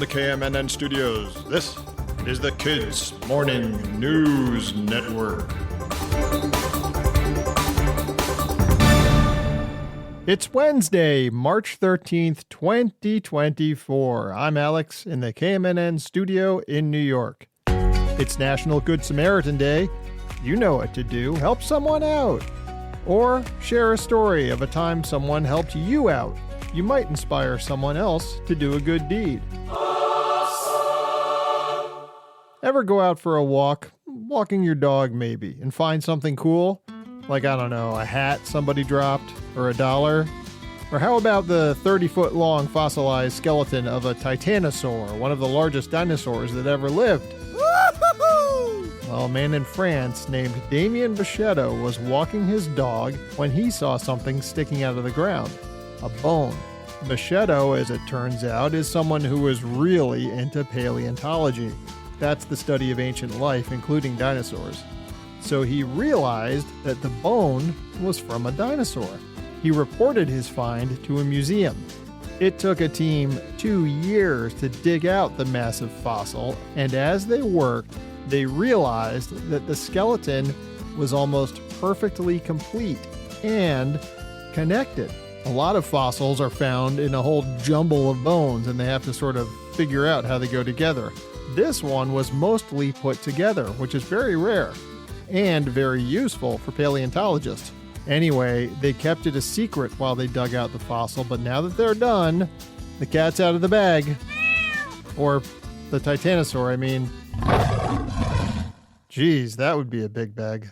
the KMNN studios, this is the Kids Morning News Network. It's Wednesday, March 13th, 2024. I'm Alex in the KMNN studio in New York. It's National Good Samaritan Day. You know what to do. Help someone out. Or share a story of a time someone helped you out. You might inspire someone else to do a good deed. Awesome. Ever go out for a walk, walking your dog maybe, and find something cool? Like, I don't know, a hat somebody dropped, or $1? Or how about the 30-foot-long fossilized skeleton of a Titanosaur, one of the largest dinosaurs that ever lived? Woo-hoo-hoo! Well, a man in France named Damien Bichette was walking his dog when he saw something sticking out of the ground. A bone. Bichette, as it turns out, is someone who is really into paleontology. That's the study of ancient life, including dinosaurs. So he realized that the bone was from a dinosaur. He reported his find to a museum. It took a team 2 years to dig out the massive fossil, and as they worked, they realized that the skeleton was almost perfectly complete and connected. A lot of fossils are found in a whole jumble of bones, and they have to sort of figure out how they go together. This one was mostly put together, which is very rare and very useful for paleontologists. Anyway, they kept it a secret while they dug out the fossil, but now that they're done, the cat's out of the bag. Or the Titanosaur, I mean. Geez, that would be a big bag.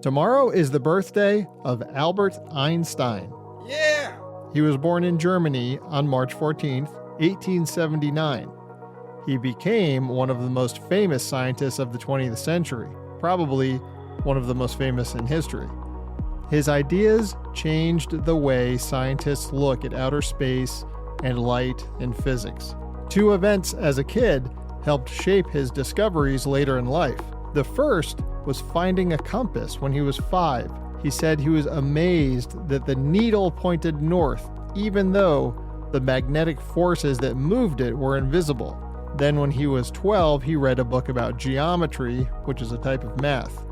Tomorrow is the birthday of Albert Einstein. Yeah! He was born in Germany on March 14th, 1879. He became one of the most famous scientists of the 20th century, probably one of the most famous in history. His ideas changed the way scientists look at outer space and light and physics. 2 events as a kid helped shape his discoveries later in life. The first was finding a compass when he was 5. He said he was amazed that the needle pointed north, even though the magnetic forces that moved it were invisible. Then when he was 12, he read a book about geometry, which is a type of math.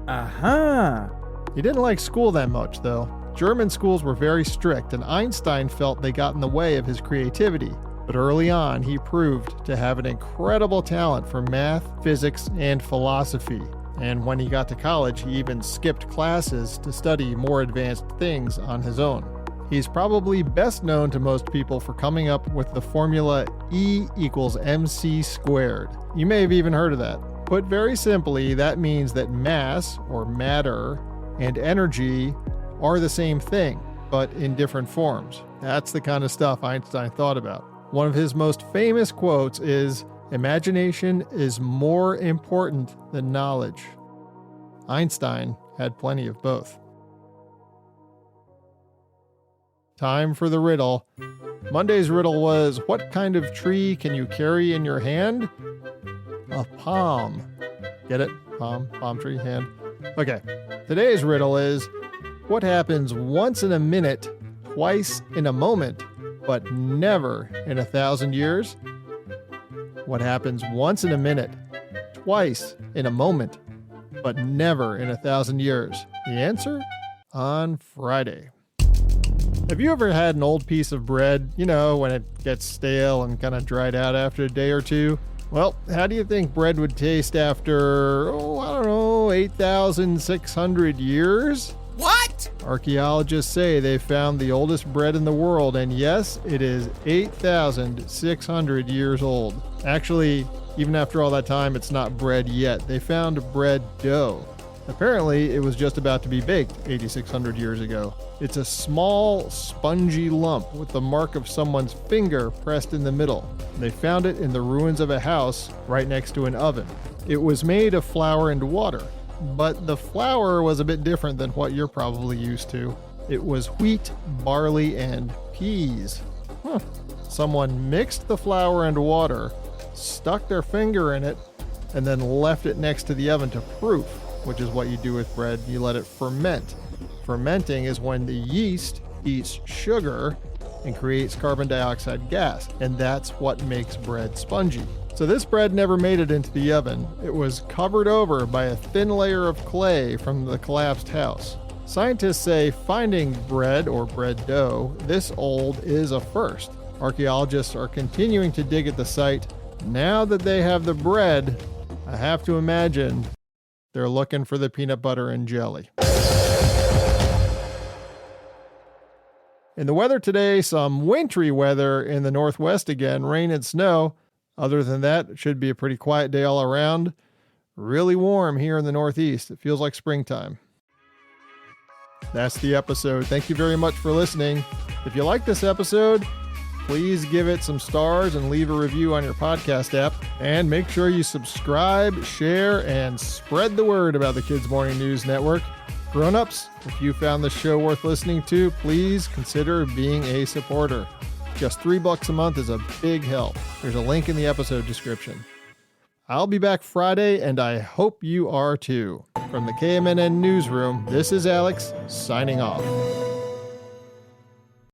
He didn't like school that much, though. German schools were very strict, and Einstein felt they got in the way of his creativity. But early on, he proved to have an incredible talent for math, physics, and philosophy. And when he got to college, he even skipped classes to study more advanced things on his own. He's probably best known to most people for coming up with the formula E equals mc squared. You may have even heard of that. Put very simply, that means that mass, or matter, and energy are the same thing, but in different forms. That's the kind of stuff Einstein thought about. One of his most famous quotes is, "Imagination is more important than knowledge." Einstein had plenty of both. Time for the riddle. Monday's riddle was, what kind of tree can you carry in your hand? A palm. Get it? Palm tree, hand. Okay. Today's riddle is, what happens once in a minute, twice in a moment, but never in 1,000 years? What happens once in a minute, twice in a moment, but never in 1,000 years? The answer? On Friday. Have you ever had an old piece of bread, you know, when it gets stale and kind of dried out after a day or two? Well, how do you think bread would taste after, 8,600 years? What? Archaeologists say they found the oldest bread in the world, and yes, it is 8,600 years old. Actually, even after all that time, it's not bread yet. They found bread dough. Apparently, it was just about to be baked 8,600 years ago. It's a small, spongy lump with the mark of someone's finger pressed in the middle. They found it in the ruins of a house right next to an oven. It was made of flour and water, but the flour was a bit different than what you're probably used to. It was wheat, barley, and peas. Someone mixed the flour and water, stuck their finger in it, and then left it next to the oven to proof, which is what you do with bread. You let it ferment. Fermenting is when the yeast eats sugar and creates carbon dioxide gas, and that's what makes bread spongy. So this bread never made it into the oven. It was covered over by a thin layer of clay from the collapsed house. Scientists say finding bread or bread dough this old is a first. Archaeologists are continuing to dig at the site. Now that they have the bread, I have to imagine they're looking for the peanut butter and jelly. In the weather today, some wintry weather in the northwest again, rain and snow. Other than that, it should be a pretty quiet day all around. Really warm here in the northeast. It feels like springtime. That's the episode. Thank you very much for listening. If you like this episode, please give it some stars and leave a review on your podcast app. And make sure you subscribe, share, and spread the word about the Kids Morning News Network. Grown-ups, if you found this show worth listening to, please consider being a supporter. Just $3 a month is a big help. There's a link in the episode description. I'll be back Friday, and I hope you are too. From the KMNN Newsroom, this is Alex, signing off.